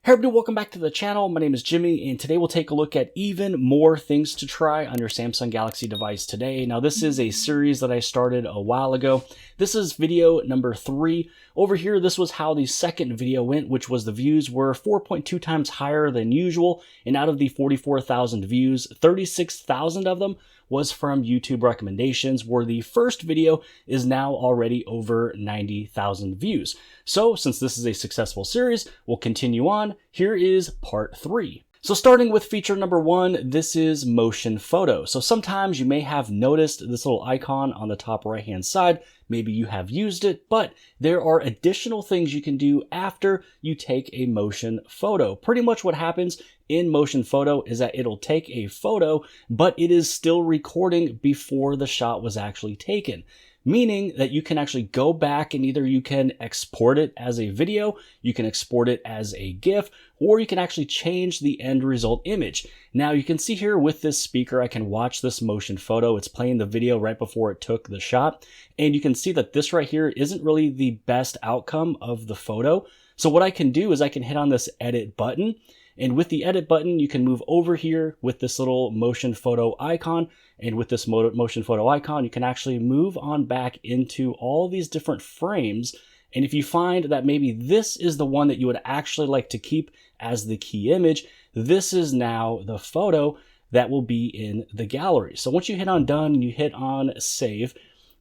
Hey everybody, welcome back to the channel. My name is Jimmy, and today we'll take a look at even more things to try on your Samsung Galaxy device today. Now this is a series that I started a while ago. This is video number 3. Over here, this was how the second video went, which was the views were 4.2 times higher than usual, and out of the 44,000 views, 36,000 of them was from YouTube recommendations, where the first video is now already over 90,000 views. So since this is a successful series, we'll continue on. Here is part 3. So starting with feature number 1, this is motion photo. So sometimes you may have noticed this little icon on the top right hand side. Maybe you have used it, but there are additional things you can do after you take a motion photo. Pretty much what happens in motion photo is that it'll take a photo, but it is still recording before the shot was actually taken. Meaning that you can actually go back and either you can export it as a video, you can export it as a GIF, or you can actually change the end result image. Now you can see here with this speaker, I can watch this motion photo. It's playing the video right before it took the shot. And you can see that this right here isn't really the best outcome of the photo. So what I can do is I can hit on this edit button. And with the edit button, you can move over here with this little motion photo icon. And with this motion photo icon, you can actually move on back into all these different frames. And if you find that maybe this is the one that you would actually like to keep as the key image, this is now the photo that will be in the gallery. So once you hit on done and you hit on save,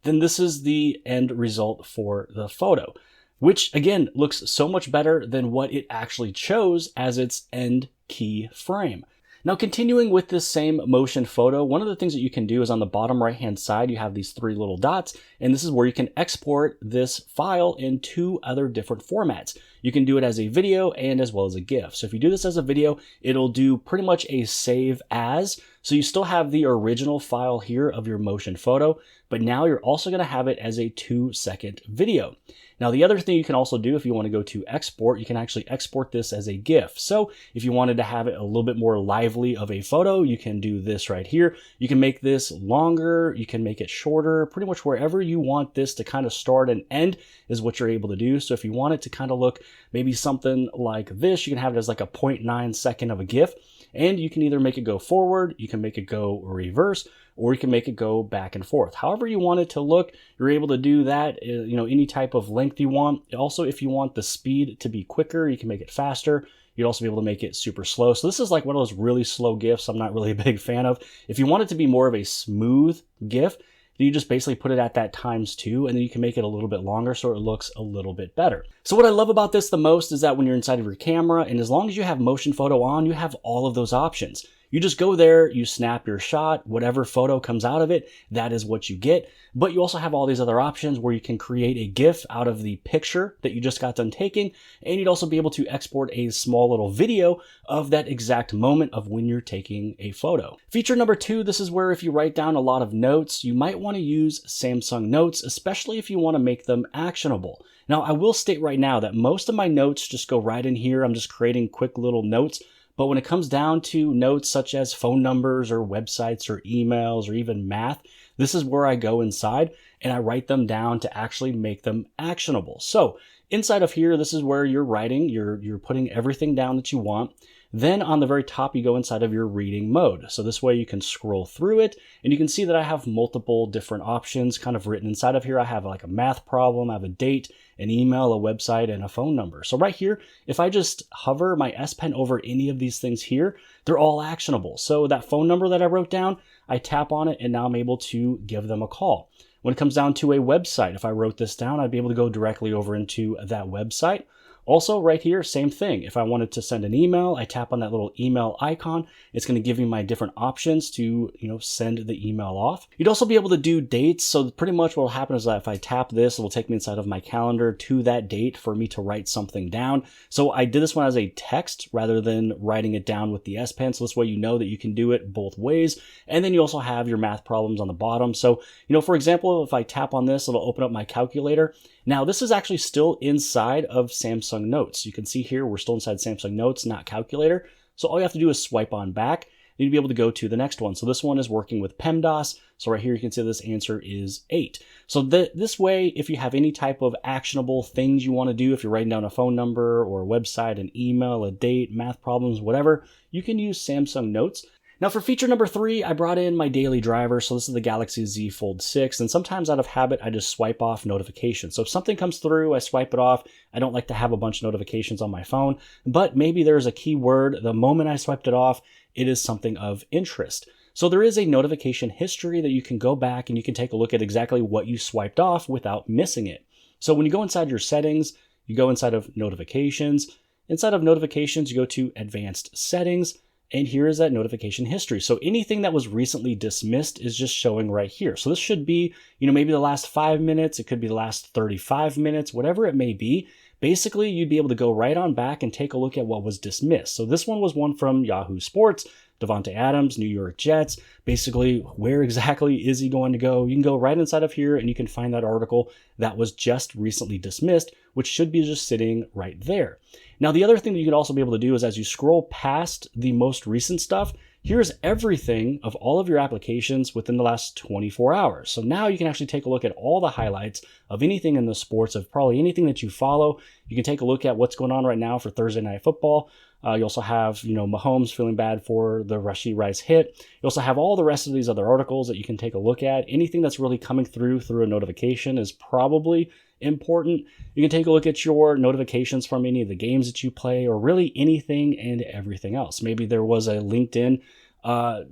then this is the end result for the photo, which again looks so much better than what it actually chose as its end key frame. Now continuing with this same motion photo, one of the things that you can do is on the bottom right hand side, you have these 3 little dots, and this is where you can export this file in 2 other different formats. You can do it as a video and as well as a GIF. So if you do this as a video, it'll do pretty much a save as. So you still have the original file here of your motion photo, but now you're also going to have it as a 2-second video. Now the other thing you can also do if you want to go to export, you can actually export this as a GIF. So if you wanted to have it a little bit more lively of a photo, you can do this right here. You can make this longer, you can make it shorter, pretty much wherever you want this to kind of start and end is what you're able to do. So if you want it to kind of look maybe something like this, you can have it as like a 0.9 second of a GIF. And you can either make it go forward, you can make it go reverse, or you can make it go back and forth. However you want it to look, you're able to do that, any type of length you want. Also, if you want the speed to be quicker, you can make it faster. You'd also be able to make it super slow. So this is like one of those really slow GIFs I'm not really a big fan of. If you want it to be more of a smooth GIF, you just basically put it at that ×2, and then you can make it a little bit longer so it looks a little bit better. So what I love about this the most is that when you're inside of your camera, and as long as you have motion photo on, you have all of those options. You just go there, you snap your shot, whatever photo comes out of it, that is what you get. But you also have all these other options where you can create a GIF out of the picture that you just got done taking, and you'd also be able to export a small little video of that exact moment of when you're taking a photo. Feature number 2, this is where if you write down a lot of notes, you might want to use Samsung Notes, especially if you want to make them actionable. Now, I will state right now that most of my notes just go right in here. I'm just creating quick little notes. But when it comes down to notes such as phone numbers or websites or emails or even math, this is where I go inside and I write them down to actually make them actionable. So inside of here, this is where you're writing, you're putting everything down that you want. Then on the very top, you go inside of your reading mode. So this way you can scroll through it and you can see that I have multiple different options kind of written inside of here. I have like a math problem, I have a date, an email, a website, and a phone number. So right here, if I just hover my S Pen over any of these things here, they're all actionable. So that phone number that I wrote down, I tap on it and now I'm able to give them a call. When it comes down to a website, if I wrote this down, I'd be able to go directly over into that website. Also right here, same thing. If I wanted to send an email, I tap on that little email icon. It's going to give me my different options to, send the email off. You'd also be able to do dates. So pretty much what will happen is that if I tap this, it will take me inside of my calendar to that date for me to write something down. So I did this one as a text rather than writing it down with the S Pen. So this way you know that you can do it both ways. And then you also have your math problems on the bottom. So, for example, if I tap on this, it'll open up my calculator. Now, this is actually still inside of Samsung Notes. You can see here, we're still inside Samsung Notes, not calculator. So all you have to do is swipe on back. You'd be able to go to the next one. So this one is working with PEMDAS. So right here, you can see this answer is 8. So this way, if you have any type of actionable things you want to do, if you're writing down a phone number or a website, an email, a date, math problems, whatever, you can use Samsung Notes. Now for feature number 3, I brought in my daily driver. So this is the Galaxy Z Fold 6. And sometimes out of habit, I just swipe off notifications. So if something comes through, I swipe it off. I don't like to have a bunch of notifications on my phone, but maybe there's a keyword. The moment I swiped it off, it is something of interest. So there is a notification history that you can go back and you can take a look at exactly what you swiped off without missing it. So when you go inside your settings, you go inside of notifications. Inside of notifications, you go to advanced settings. And here is that notification history. So anything that was recently dismissed is just showing right here. So this should be, maybe the last 5 minutes. It could be the last 35 minutes, whatever it may be. Basically, you'd be able to go right on back and take a look at what was dismissed. So this one was one from Yahoo Sports, Davante Adams, New York Jets. Basically, where exactly is he going to go? You can go right inside of here and you can find that article that was just recently dismissed, which should be just sitting right there. Now, the other thing that you could also be able to do is as you scroll past the most recent stuff, here's everything of all of your applications within the last 24 hours. So now you can actually take a look at all the highlights of anything in the sports, of probably anything that you follow. You can take a look at what's going on right now for Thursday Night Football. You also have, Mahomes feeling bad for the Rashee Rice hit. You also have all the rest of these other articles that you can take a look at. Anything that's really coming through a notification is probably important. You can take a look at your notifications from any of the games that you play, or really anything and everything else. Maybe there was a LinkedIn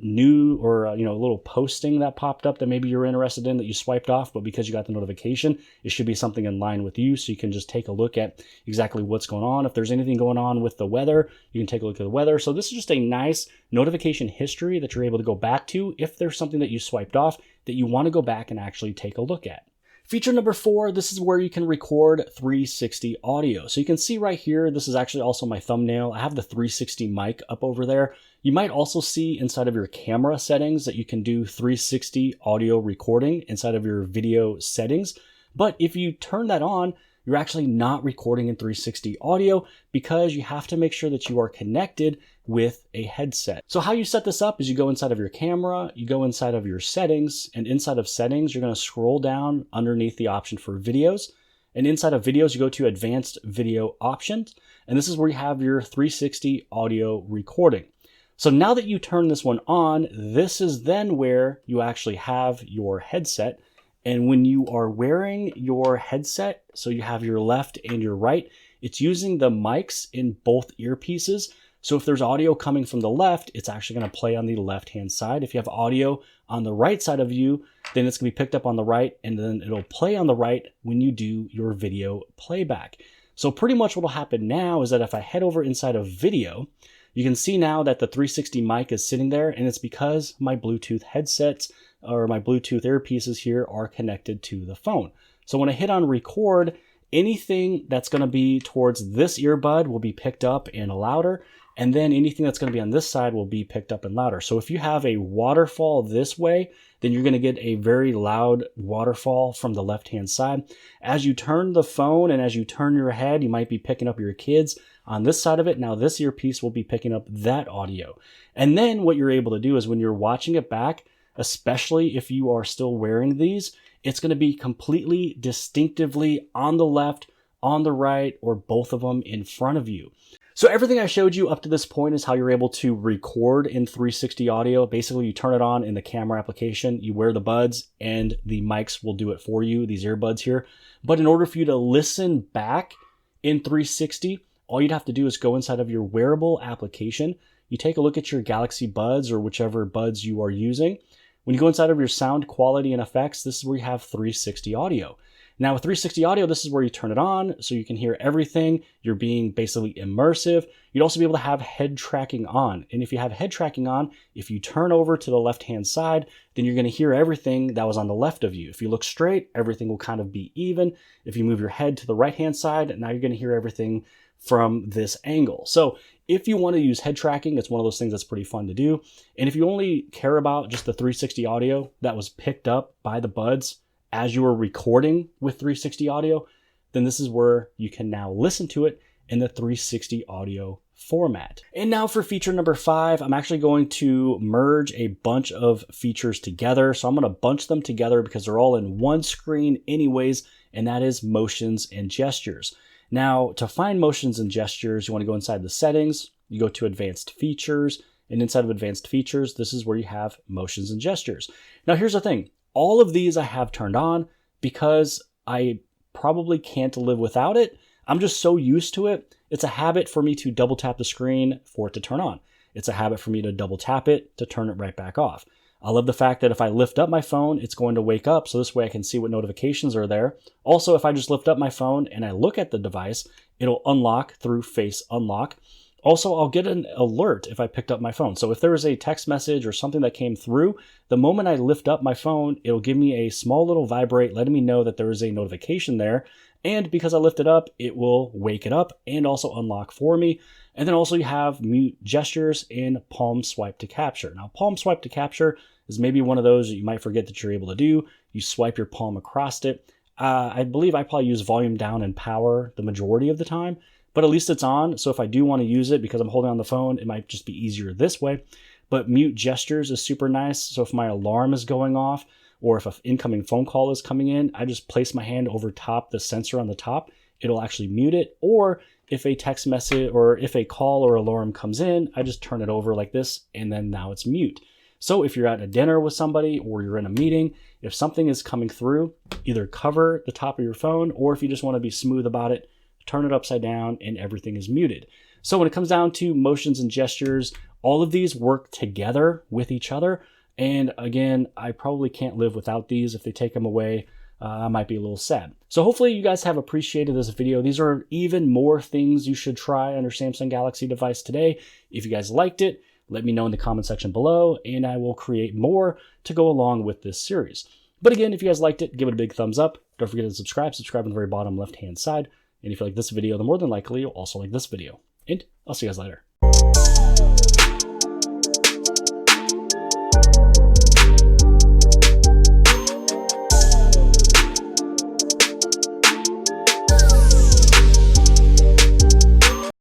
new or a little posting that popped up that maybe you're interested in that you swiped off, but because you got the notification, it should be something in line with you. So you can just take a look at exactly what's going on. If there's anything going on with the weather, you can take a look at the weather. So this is just a nice notification history that you're able to go back to if there's something that you swiped off that you want to go back and actually take a look at. Feature number 4, this is where you can record 360 audio. So you can see right here, this is actually also my thumbnail. I have the 360 mic up over there. You might also see inside of your camera settings that you can do 360 audio recording inside of your video settings. But if you turn that on, you're actually not recording in 360 audio because you have to make sure that you are connected with a headset. So how you set this up is you go inside of your camera, you go inside of your settings, and inside of settings, you're going to scroll down underneath the option for videos. And inside of videos, you go to advanced video options. And this is where you have your 360 audio recording. So now that you turn this one on, this is then where you actually have your headset. And when you are wearing your headset, so you have your left and your right, it's using the mics in both earpieces. So if there's audio coming from the left, it's actually going to play on the left-hand side. If you have audio on the right side of you, then it's going to be picked up on the right, and then it'll play on the right when you do your video playback. So pretty much what will happen now is that if I head over inside of video, you can see now that the 360 mic is sitting there, and it's because my Bluetooth headsets or my Bluetooth earpieces here are connected to the phone. So when I hit on record, anything that's going to be towards this earbud will be picked up and louder, and then anything that's going to be on this side will be picked up and louder. So if you have a waterfall this way, then you're going to get a very loud waterfall from the left-hand side. As you turn the phone and as you turn your head, you might be picking up your kids on this side of it. Now this earpiece will be picking up that audio. And then what you're able to do is when you're watching it back, especially if you are still wearing these, it's going to be completely distinctively on the left, on the right, or both of them in front of you. So everything I showed you up to this point is how you're able to record in 360 audio. Basically, you turn it on in the camera application, you wear the buds, and the mics will do it for you, these earbuds here. But in order for you to listen back in 360, all you'd have to do is go inside of your wearable application. You take a look at your Galaxy Buds or whichever buds you are using. When you go inside of your sound quality and effects, this is where you have 360 audio. Now with 360 audio, this is where you turn it on so you can hear everything. You're being basically immersive. You'd also be able to have head tracking on. And if you have head tracking on, if you turn over to the left-hand side, then you're going to hear everything that was on the left of you. If you look straight, everything will kind of be even. If you move your head to the right-hand side, now you're going to hear everything from this angle. So if you want to use head tracking, it's one of those things that's pretty fun to do. And if you only care about just the 360 audio that was picked up by the buds as you were recording with 360 audio, then this is where you can now listen to it in the 360 audio format. And now for feature number 5, I'm actually going to merge a bunch of features together. So I'm going to bunch them together because they're all in one screen anyways, and that is motions and gestures. Now, to find motions and gestures, you want to go inside the settings, you go to advanced features, and inside of advanced features, this is where you have motions and gestures. Now, here's the thing. All of these I have turned on because I probably can't live without it. I'm just so used to it. It's a habit for me to double tap the screen for it to turn on. It's a habit for me to double tap it to turn it right back off. I love the fact that if I lift up my phone, it's going to wake up, so this way I can see what notifications are there. Also, if I just lift up my phone and I look at the device, it'll unlock through Face Unlock. Also, I'll get an alert if I picked up my phone. So if there is a text message or something that came through, the moment I lift up my phone, it'll give me a small little vibrate, letting me know that there is a notification there. And because I lift it up, it will wake it up and also unlock for me. And then also you have mute gestures and palm swipe to capture. Now, palm swipe to capture is maybe one of those that you might forget that you're able to do. You swipe your palm across it. I believe I probably use volume down and power the majority of the time, but at least it's on. So if I do want to use it because I'm holding on the phone, it might just be easier this way. But mute gestures is super nice. So if my alarm is going off or if an incoming phone call is coming in, I just place my hand over top the sensor on the top. It'll actually mute it. Or if a text message or if a call or alarm comes in, I just turn it over like this and then now it's mute. So if you're at a dinner with somebody or you're in a meeting, if something is coming through, either cover the top of your phone, or if you just want to be smooth about it, turn it upside down and everything is muted. So when it comes down to motions and gestures, all of these work together with each other. And again, I probably can't live without these. If they take them away, I might be a little sad. So hopefully you guys have appreciated this video. These are even more things you should try on your Samsung Galaxy device today. If you guys liked it, let me know in the comment section below, and I will create more to go along with this series. But again, if you guys liked it, give it a big thumbs up. Don't forget to subscribe. Subscribe on the very bottom left-hand side. And if you like this video, then more than likely you'll also like this video. And I'll see you guys later.